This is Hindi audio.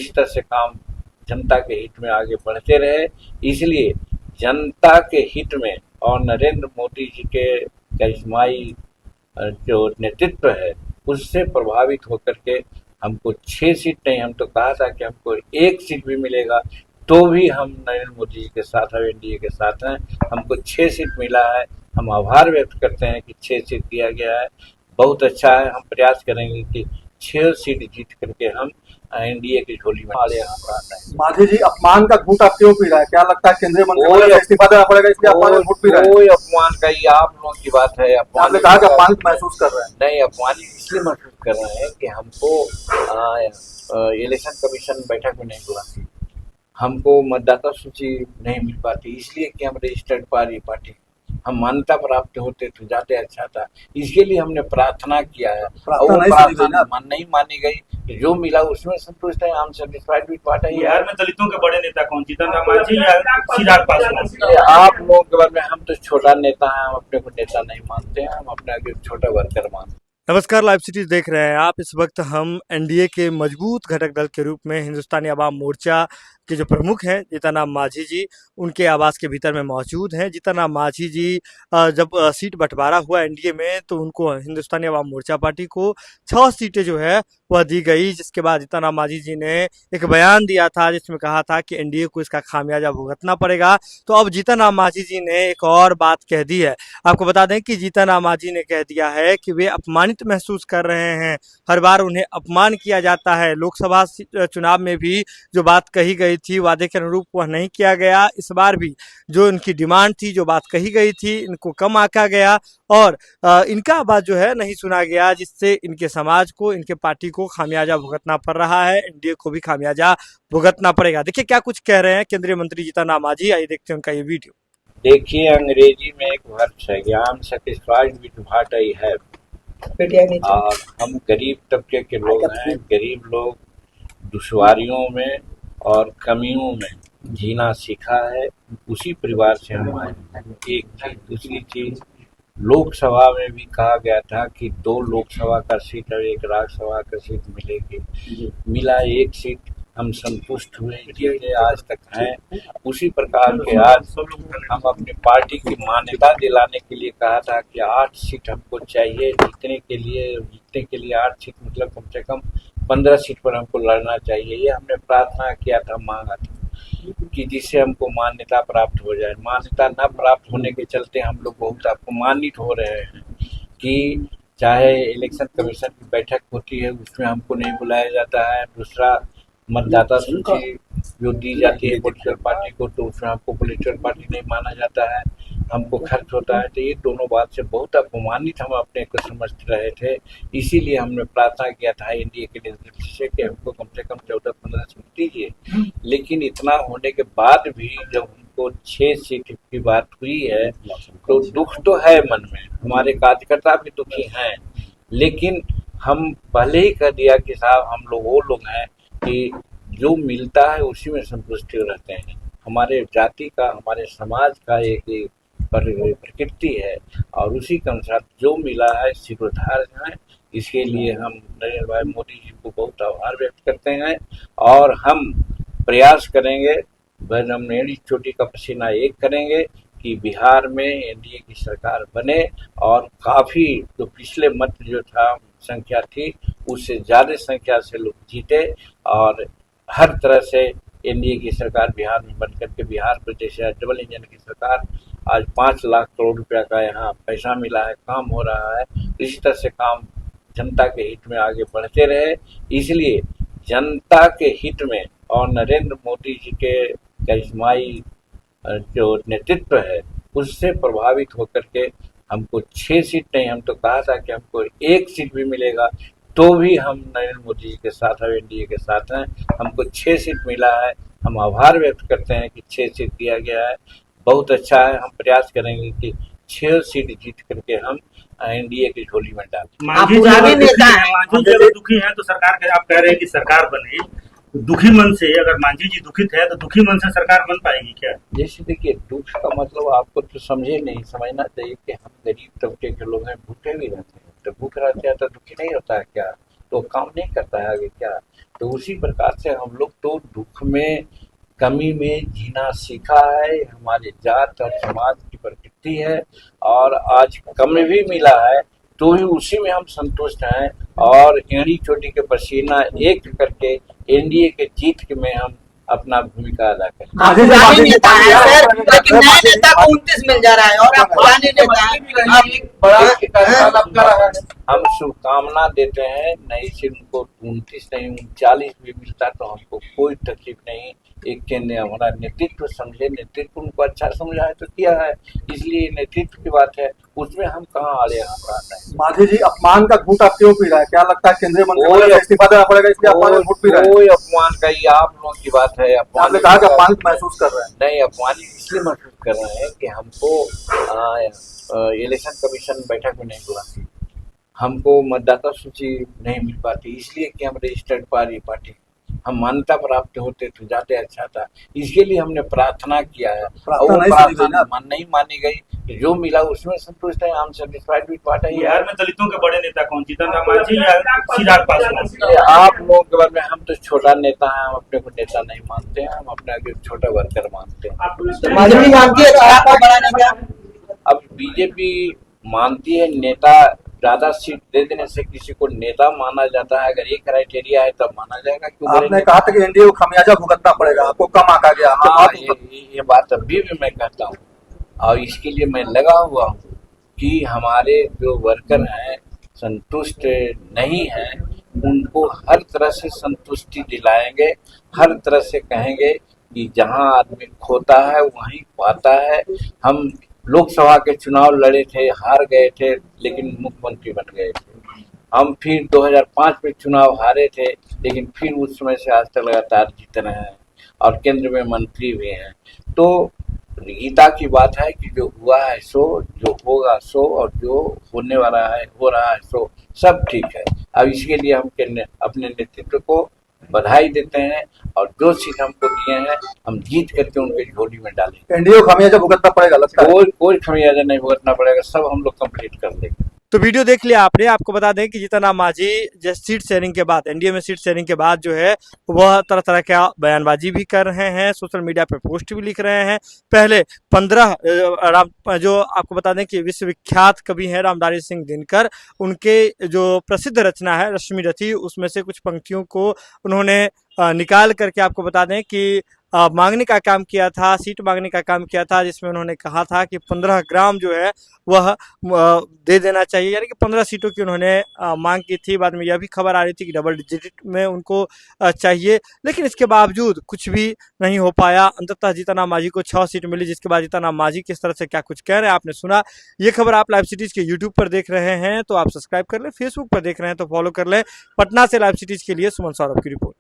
इसी तरह से काम जनता के हित में आगे बढ़ते रहे। इसलिए जनता के हित में और नरेंद्र मोदी जी के करिश्माई जो नेतृत्व है उससे प्रभावित होकर के हमको 6 सीट नहीं, हम तो कहा था कि हमको 1 सीट भी मिलेगा तो भी हम नरेंद्र मोदी जी के साथ हैं, एनडीए के साथ हैं। हमको 6 सीट मिला है, हम आभार व्यक्त करते हैं कि 6 सीट दिया गया है, बहुत अच्छा है। हम प्रयास करेंगे कि 6 सीट जीत करके हम एनडीए की झोली में मांझी जी अपमान का घूंट आप क्यों पी रहा है? क्या लगता है केंद्रीय मंत्रिमंडल से इस्तीफा देना पड़ेगा इसलिए अपमान का घूंट पी रहा है? कोई अपमान का, ये आप लोगों की बात है। आपने कहा कि अपमानित महसूस कर रहे हैं। नहीं, अपमानित इसलिए महसूस कर रहे हैं कि हमको इलेक्शन कमीशन बैठक में नहीं बुलाती, हमको मतदाता सूची नहीं मिल पाती, इसलिए कि हम रजिस्टर्ड पार्टी, हम मान्यता प्राप्त होते तो जाते अच्छा था। इसके लिए हमने प्रार्थना किया है और वो प्रार्थना नहीं मानी गई। जो मिला उसमें संतुष्ट है, हम satisfied with what I. Bihar में दलितों के बड़े नेता कौन, जीतन राम मांझी या चिराग पासवान? आप लोगों के बारे में, हम तो छोटा नेता हैं, हम अपने को नेता नहीं मानते हैं, हम अपने छोटा वर्कर मानते हैं। नमस्कार, लाइव सिटीज देख रहे हैं आप। इस वक्त हम एनडीए के मजबूत घटक दल के रूप में हिंदुस्तानी अवाम मोर्चा के जो प्रमुख हैं जीतन राम मांझी जी, उनके आवास के भीतर में मौजूद हैं। जीतन राम मांझी जी जब सीट बंटवारा हुआ एनडीए में तो उनको हिंदुस्तानी अवाम मोर्चा पार्टी को 6 सीटें जो है वह दी गई, जिसके बाद जीतन राम मांझी जी ने एक बयान दिया था जिसमें कहा था कि एनडीए को इसका खामियाजा भुगतना पड़ेगा। तो अब जीतन राम मांझी जी ने एक और बात कह दी है। आपको बता दें कि जीतन राम मांझी ने कह दिया है कि वे अपमानित महसूस कर रहे हैं, हर बार उन्हें अपमान किया जाता है। लोकसभा चुनाव में भी जो बात कही गई थी वादे के अनुरूप वह नहीं किया गया। इस बार भी जो इनकी डिमांड थी, जो बात कही गई थी, इनको कम आंका गया और इनका आवाज जो है नहीं सुना गया, जिससे इनके समाज को, इनके पार्टी को खामियाजा भुगतना पड़ रहा है। एनडीए को भी खामियाजा भुगतना पड़ेगा। देखिए क्या कुछ कह रहे हैं केंद्रीय मंत्री जीतन राम मांझी, आइए देखते हैं उनका ये वीडियो। देखिए, अंग्रेजी में एक वर्ड है कि I am satisfied with what I have. और हम गरीब तबके के लोग हैं, गरीब लोग दुश्वारियों में और कमियों में जीना सीखा है, उसी परिवार से हम आए हैं। एक चीज, दूसरी चीज, लोकसभा में भी कहा गया था कि 2 लोकसभा का सीट और 1 राज्यसभा का सीट मिलेगी, मिला 1 सीट, हम संतुष्ट हुए, ये आज तक हैं। उसी प्रकार के आज हम अपनी पार्टी की मान्यता दिलाने के लिए कहा था कि 8 सीट हमको चाहिए जीतने के लिए 8 सीट मतलब कम से कम 15 सीट पर हमको लड़ना चाहिए। ये हमने प्रार्थना किया था, मांगा था कि जिससे हमको मान्यता प्राप्त हो जाए। मान्यता न प्राप्त होने के चलते हम लोग बहुत अपमानित हो रहे हैं कि चाहे इलेक्शन कमीशन की बैठक होती है उसमें हमको नहीं बुलाया जाता है, दूसरा मतदाता सूची जो दी जाती है पॉलिटिकल पार्टी को तो उसमें हमको पॉलिटिकल पार्टी नहीं माना जाता है, हमको खर्च होता है। तो ये दोनों बात से बहुत अपमानित हम अपने को समझते रहे थे। इसीलिए हमने प्रार्थना किया था एनडीए के नेतृत्व से कि हमको कम से कम 14-15 सीट दीजिए। लेकिन इतना होने के बाद भी जब हमको 6 सीट की बात हुई है तो दुख तो है मन में, हमारे कार्यकर्ता भी दुखी हैं। लेकिन हम पहले ही कह दिया कि साहब हम लोग वो लोग हैं कि जो मिलता है उसी में संतुष्ट रहते हैं। हमारे जाति का, हमारे समाज का एक प्रकृति है और उसी के अनुसार जो मिला है स्वीकार है। इसके लिए हम नरेंद्र भाई मोदी जी को बहुत आभार व्यक्त करते हैं और हम प्रयास करेंगे, हम मेरी चोटी का पसीना एक करेंगे कि बिहार में एनडीए की सरकार बने और काफ़ी जो पिछले मत जो था संख्या थी उससे ज़्यादा संख्या से लोग जीते और हर तरह से एनडीए की सरकार बिहार में बन करके बिहार प्रदेश डबल इंजन की सरकार, आज 5 लाख करोड़ रुपया का यहाँ पैसा मिला है, काम हो रहा है। इसी तरह से काम जनता के हित में आगे बढ़ते रहे। इसलिए जनता के हित में और नरेंद्र मोदी जी के करिश्माई जो नेतृत्व है उससे प्रभावित होकर के हमको 6 सीट नहीं, हम तो कहा था कि हमको 1 सीट भी मिलेगा तो भी हम नरेंद्र मोदी जी के साथ और एनडीए के साथ हैं। हमको 6 सीट मिला है, हम आभार व्यक्त करते हैं कि 6 सीट दिया गया है, बहुत अच्छा है। हम प्रयास करेंगे कि 6 सीट जीत करके हम एनडीए की झोली में डालें। मांझी जी अगर दुखी हैं तो सरकार के, आप कह रहे हैं कि सरकार बने, दुखी मन से, अगर मांझी जी दुखित है तो दुखी मन से सरकार बन पाएगी क्या? जैसे देखिए, दुख का मतलब आपको तो समझना चाहिए कि हम गरीब तबके के लोग हैं, भूखे भी रहते हैं। तो भूख रहते हैं तो दुखी नहीं होता है क्या? तो काम नहीं करता है आगे क्या? तो उसी प्रकार से हम लोग तो दुख में, कमी में जीना सीखा है। हमारे जात और समाज की प्रकृति है, और आज कम भी मिला है तो ही उसी में हम संतुष्ट हैं, और एड़ी चोटी के पसीना एक करके एनडीए के जीत के में हम अपना भूमिका अदा करें। मांझी जी, पुराने मांझी जी, नेता है मांझी जी, सर, लेकिन नए नेता को 29 मिल जा रहा है और आप पुराने नेता हैं। हम शुभकामना देते हैं, नहीं से उनको 29 नहीं 39 भी मिलता तो हमको कोई तकलीफ नहीं। एक केंद्र हमारा नेतृत्व समझे, नेतृत्व उनको अच्छा समझा है तो किया है, इसलिए नेतृत्व की बात है, उसमें हम कहाँ आड़े हम रहते हैं। मांझी जी, अपमान का घूंट आप क्यों पी रहा है? क्या लगता है केंद्रीय मंत्रिमंडल से इस्तीफा देना पड़ेगा इसलिए अपमान का घूंट पी रहा है? कोई अपमान का, ये आप लोगों की बात है। आपने कहा कि अपमानित महसूस कर रहे हैं। नहीं, अपमानित इसलिए महसूस कर रहे हैं कि हमको इलेक्शन कमीशन बैठक में नहीं बुलाती, हमको मतदाता सूची नहीं मिल पाती, इसलिए कि हम रजिस्टर्ड पार्टी हम मान्यता प्राप्त होते तो जाते अच्छा था। इसके लिए हमने प्रार्थना किया है, और वो प्रार्थना नहीं मानी गई। जो मिला उसमें संतुष्ट है, हम satisfied with what I. Bihar में दलितों के बड़े नेता कौन, जीतन राम मांझी या चिराग पासवान? आप लोगों के बारे में, हम तो छोटा नेता हैं, हम अपने को नेता नहीं मानते हैं, हम अपने आगे छोटा वर्कर मानते हैं। बीजेपी मानती है तो आपको बढ़ाने का? अब बीजेपी मानती है, नेता ज्यादा सीट दे देने से किसी को नेता माना जाता है, अगर ये क्राइटेरिया है तब माना जाएगा। क्यों आपने कहा था कि एनडीए को खमियाजा भुगतना पड़ेगा, आपको कम आंका गया। हाँ, ये बात अभी भी मैं कहता हूँ, और इसके लिए मैं लगा हुआ हूँ कि हमारे जो वर्कर हैं संतुष्ट नहीं हैं, उनको हर तरह से संतुष्टि दिलाएंगे, हर तरह से कहेंगे कि जहाँ आदमी खोता है वहीं पाता है। हम लोकसभा के चुनाव लड़े थे, हार गए थे, लेकिन मुख्यमंत्री बन गए थे। हम फिर 2005 में चुनाव हारे थे, लेकिन फिर उस समय से आज तक लगातार जीत रहे हैं, और केंद्र में मंत्री भी हैं। तो गीता की बात है कि जो हुआ है सो, जो होगा सो, और जो होने वाला है हो रहा है सो, सब ठीक है। अब इसके लिए हम अपने नेतृत्व को बधाई देते हैं, और जो सीट हमको दिए हैं हम जीत करके उनके झोली में डालेंगे। एनडीए को खमियाजा भुगतना पड़ेगा लगता है? कोई खमियाजा नहीं भुगतना पड़ेगा, सब हम लोग कंप्लीट कर देंगे। तो वीडियो देख लिया आपने। आपको बता दें कि जीतन राम मांझी जैसे सीट शेयरिंग के बाद, एनडीए में सीट शेयरिंग के बाद जो है वह तरह तरह का बयानबाजी भी कर रहे हैं, सोशल मीडिया पे पोस्ट भी लिख रहे हैं। पहले 15 जो आपको बता दें कि विश्वविख्यात कवि हैं रामधारी सिंह दिनकर, उनके जो प्रसिद्ध रचना है रश्मि रथी, उसमें से कुछ पंक्तियों को उन्होंने निकाल करके आपको बता दें कि मांगने का काम किया था, सीट मांगने का काम किया था, जिसमें उन्होंने कहा था कि 15 ग्राम जो है वह दे देना चाहिए, यानी कि 15 सीटों की उन्होंने मांग की थी। बाद में यह भी खबर आ रही थी कि डबल डिजिट में उनको चाहिए, लेकिन इसके बावजूद कुछ भी नहीं हो पाया। अंततः जीतन राम मांझी को 6 सीट मिली, जिसके बाद जीतन राम मांझी किस तरह से क्या कुछ कह रहे हैं आपने सुना। ये खबर आप लाइव सिटीज के यूट्यूब पर देख रहे हैं तो आप सब्सक्राइब कर लें, फेसबुक पर देख रहे हैं तो फॉलो कर लें। पटना से लाइव सिटीज के लिए सुमन सौरभ की रिपोर्ट।